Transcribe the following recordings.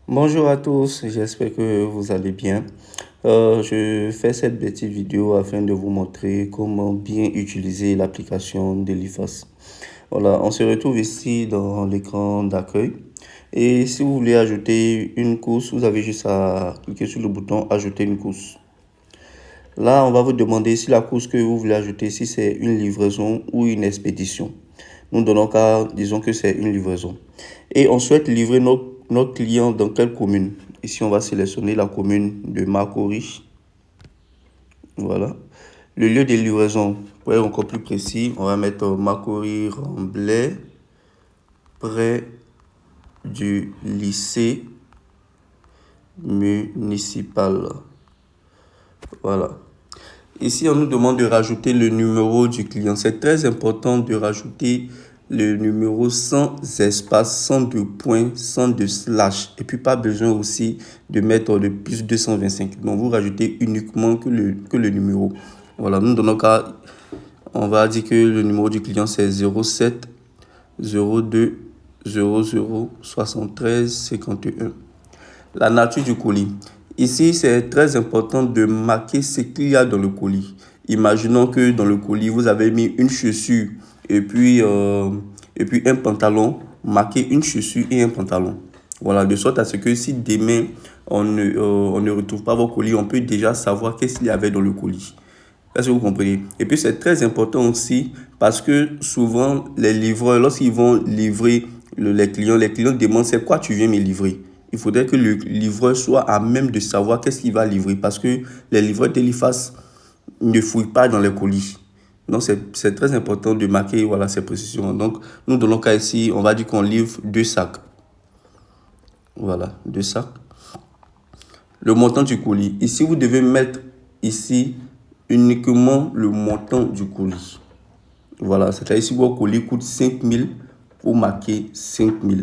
Bonjour à tous, j'espère que vous allez bien. Je fais cette petite vidéo afin de vous montrer comment bien utiliser l'application de l'IFAS. Voilà, on se retrouve ici dans l'écran d'accueil. Et si vous voulez ajouter une course, vous avez juste à cliquer sur le bouton Ajouter une course. Là, on va vous demander si la course que vous voulez ajouter, si c'est une livraison ou une expédition. Nous donnons cas, disons que c'est une livraison. Et on souhaite livrer notre client dans quelle commune? Ici, on va sélectionner la commune de Marcory. Voilà. Le lieu de livraison, pour être encore plus précis, on va mettre Marcory-Remblai, près du lycée municipal. Voilà. Ici, on nous demande de rajouter le numéro du client. C'est très important de rajouter le numéro sans espace, sans de points, sans de slash. Et puis, pas besoin aussi de mettre le plus 225. Donc, vous rajoutez uniquement que le numéro. Voilà, nous, dans notre cas, on va dire que le numéro du client, c'est 07 02 00 73 51. La nature du colis. Ici, c'est très important de marquer ce qu'il y a dans le colis. Imaginons que dans le colis, vous avez mis une chaussure et puis un pantalon. Marquez une chaussure et un pantalon. Voilà, de sorte à ce que si demain, on ne retrouve pas vos colis, on peut déjà savoir qu'est-ce qu'il y avait dans le colis. Est-ce que vous comprenez? Et puis, c'est très important aussi parce que souvent, les livreurs, lorsqu'ils vont livrer les clients demandent c'est quoi tu viens me livrer. Il faudrait que le livreur soit à même de savoir qu'est-ce qu'il va livrer parce que les livreurs d'Eliphas ne fouillent pas dans les colis. Donc, c'est très important de marquer voilà, ces précisions. Donc, nous, dans le cas ici, on va dire qu'on livre 2 sacs. Voilà, 2 sacs. Le montant du colis. Ici, vous devez mettre ici uniquement le montant du colis. Voilà, c'est-à-dire si votre colis coûte 5 000, vous marquez 5 000.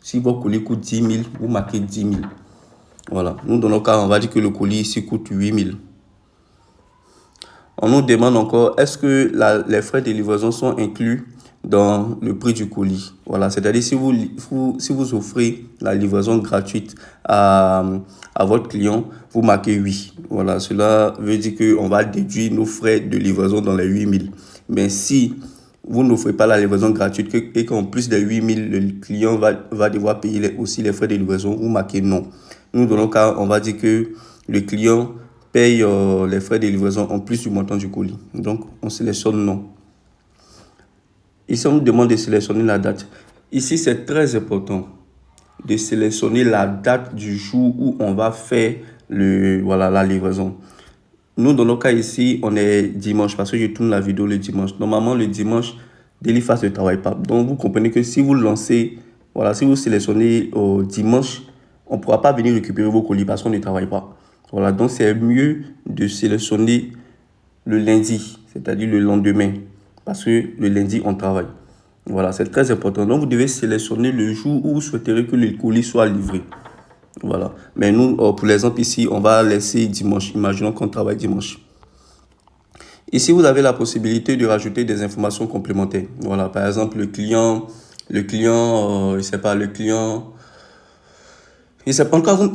Si votre colis coûte 10 000, vous marquez 10 000. Voilà, nous dans notre cas, on va dire que le colis ici coûte 8 000. On nous demande encore, est-ce que les frais de livraison sont inclus dans le prix du colis? Voilà, c'est-à-dire si vous offrez la livraison gratuite à votre client, vous marquez oui. Voilà, cela veut dire qu'on va déduire nos frais de livraison dans les 8 000. Mais si vous n'offrez pas la livraison gratuite et qu'en plus des 8 000, le client va devoir payer aussi les frais de livraison, vous marquez non. Nous, dans notre cas, on va dire que le client paye les frais de livraison en plus du montant du colis. Donc, on sélectionne non. Ici, on nous demande de sélectionner la date. Ici, c'est très important de sélectionner la date du jour où on va faire la livraison. Nous, dans notre cas ici, on est dimanche parce que je tourne la vidéo le dimanche. Normalement, le dimanche, Deliface ne travaille pas. Donc, vous comprenez que si vous lancez, voilà, si vous sélectionnez au dimanche, on ne pourra pas venir récupérer vos colis parce qu'on ne travaille pas. Voilà, donc c'est mieux de sélectionner le lundi, c'est-à-dire le lendemain, parce que le lundi, on travaille. Voilà, c'est très important. Donc, vous devez sélectionner le jour où vous souhaiterez que le colis soit livré. Voilà. Mais nous, pour l'exemple ici, on va laisser dimanche. Imaginons qu'on travaille dimanche. Ici, vous avez la possibilité de rajouter des informations complémentaires. Voilà, par exemple, je sais pas, le client. Et c'est pas encore,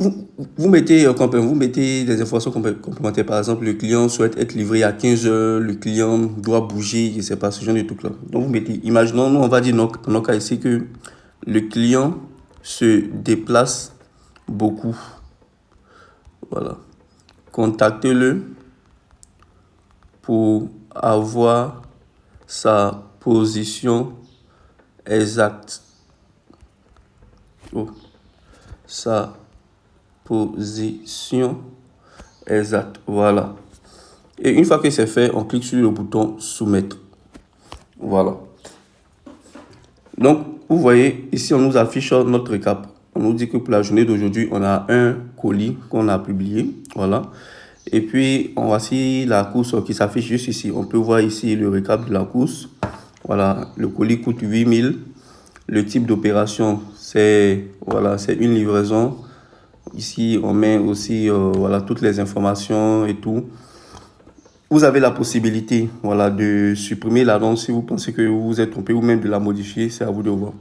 vous mettez des informations complémentaires. Par exemple, le client souhaite être livré à 15 heures, le client doit bouger, je sais pas, ce genre de trucs là. Donc, vous mettez, imaginons, nous, on va dire dans nos cas ici que le client se déplace beaucoup. Voilà. Contactez-le pour avoir sa position exacte. Oh, sa position exacte. Voilà. Et une fois que c'est fait, on clique sur le bouton soumettre. Voilà. Donc, vous voyez, ici, on nous affiche notre récap. On nous dit que pour la journée d'aujourd'hui, on a un colis qu'on a publié. Voilà. Et puis, on voici la course qui s'affiche juste ici. On peut voir ici le récap de la course. Voilà, le colis coûte 8 000. Le type d'opération, c'est une livraison. Ici, on met aussi toutes les informations et tout. Vous avez la possibilité de supprimer l'annonce si vous pensez que vous vous êtes trompé ou même de la modifier. C'est à vous de voir.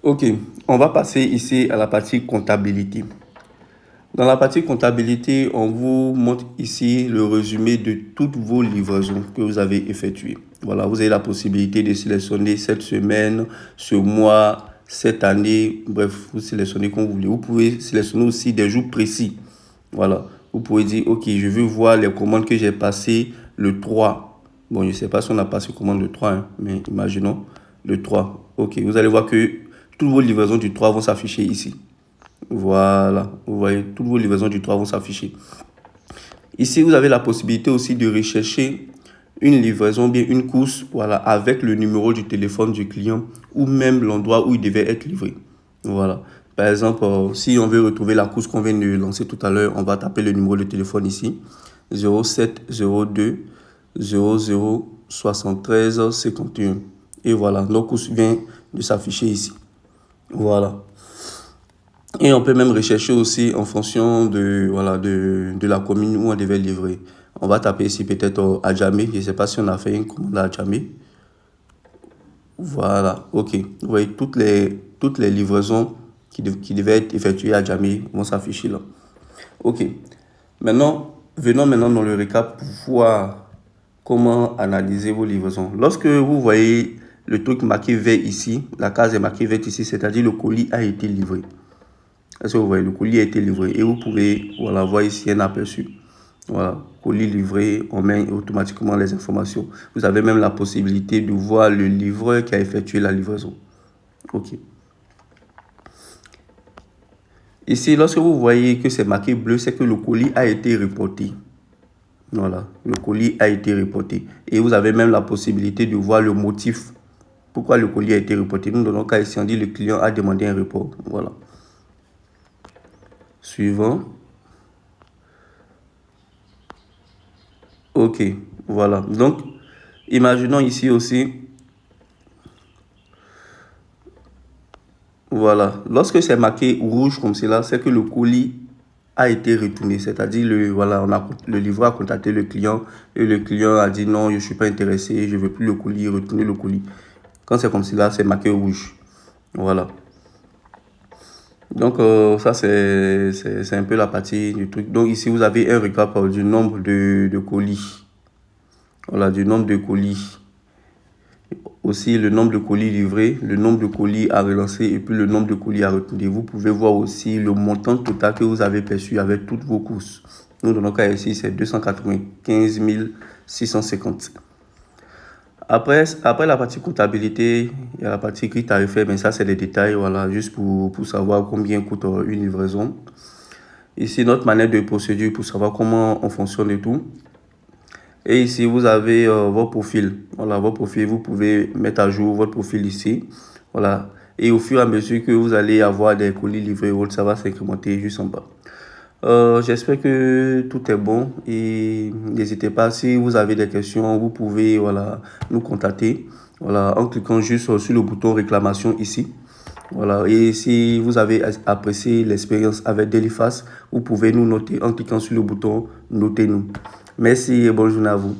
Ok, on va passer ici à la partie comptabilité. Dans la partie comptabilité, on vous montre ici le résumé de toutes vos livraisons que vous avez effectuées. Voilà, vous avez la possibilité de sélectionner cette semaine, ce mois, cette année. Bref, vous sélectionnez comme vous voulez. Vous pouvez sélectionner aussi des jours précis. Voilà, vous pouvez dire, ok, je veux voir les commandes que j'ai passées le 3. Bon, je ne sais pas si on a passé commande le 3, hein, mais imaginons le 3. Ok, vous allez voir que toutes vos livraisons du 3 vont s'afficher ici. Voilà, vous voyez, toutes vos livraisons du 3 vont s'afficher. Ici, vous avez la possibilité aussi de rechercher une livraison, bien une course, voilà, avec le numéro du téléphone du client ou même l'endroit où il devait être livré. Voilà. Par exemple, si on veut retrouver la course qu'on vient de lancer tout à l'heure, on va taper le numéro de téléphone ici, 0702 00 73 51. Et voilà, notre course vient de s'afficher ici. Voilà. Et on peut même rechercher aussi en fonction de, voilà, de la commune où on devait livrer. On va taper ici peut-être Adjamé. Je ne sais pas si on a fait une commande à Adjamé. Voilà, ok. Vous voyez, toutes les livraisons qui devaient être effectuées à Adjamé vont s'afficher là. Ok. Maintenant, venons maintenant dans le récap pour voir comment analyser vos livraisons. Lorsque vous voyez le truc marqué vert ici, la case est marquée verte ici, c'est-à-dire le colis a été livré. Est-ce que vous voyez, le colis a été livré et vous pouvez voilà, voir ici un aperçu. Voilà, colis livré, on met automatiquement les informations. Vous avez même la possibilité de voir le livreur qui a effectué la livraison. Ok. Ici, lorsque vous voyez que c'est marqué bleu, c'est que le colis a été reporté. Voilà, le colis a été reporté. Et vous avez même la possibilité de voir le motif. Pourquoi le colis a été reporté. Nous, dans notre cas ici, on dit le client a demandé un report. Voilà. Suivant. Ok, voilà. Donc, imaginons ici aussi, voilà. Lorsque c'est marqué rouge comme cela, c'est que le colis a été retourné. C'est-à-dire, voilà, le livreur a contacté le client et le client a dit non, je ne suis pas intéressé, je ne veux plus le colis, retourner le colis. Quand c'est comme cela, c'est marqué rouge. Voilà. Donc, ça, c'est un peu la partie du truc. Donc, ici, vous avez un récap du nombre de colis. Voilà, du nombre de colis. Aussi le nombre de colis livrés, le nombre de colis à relancer et puis le nombre de colis à retourner. Vous pouvez voir aussi le montant total que vous avez perçu avec toutes vos courses. Nous, dans notre cas ici, c'est 295 650. Après la partie comptabilité, il y a la partie grille tarifaire, mais ça, c'est des détails, voilà, juste pour savoir combien coûte une livraison. Ici, notre manière de procédure pour savoir comment on fonctionne et tout. Et ici, vous avez vos profils. Voilà, vos profils, vous pouvez mettre à jour votre profil ici. Voilà. Et au fur et à mesure que vous allez avoir des colis livrés, ça va s'incrémenter juste en bas. J'espère que tout est bon et n'hésitez pas, si vous avez des questions, vous pouvez voilà, nous contacter voilà, en cliquant juste sur le bouton réclamation ici. Voilà. Et si vous avez apprécié l'expérience avec Dailyfast, vous pouvez nous noter en cliquant sur le bouton notez-nous. Merci et bonne journée à vous.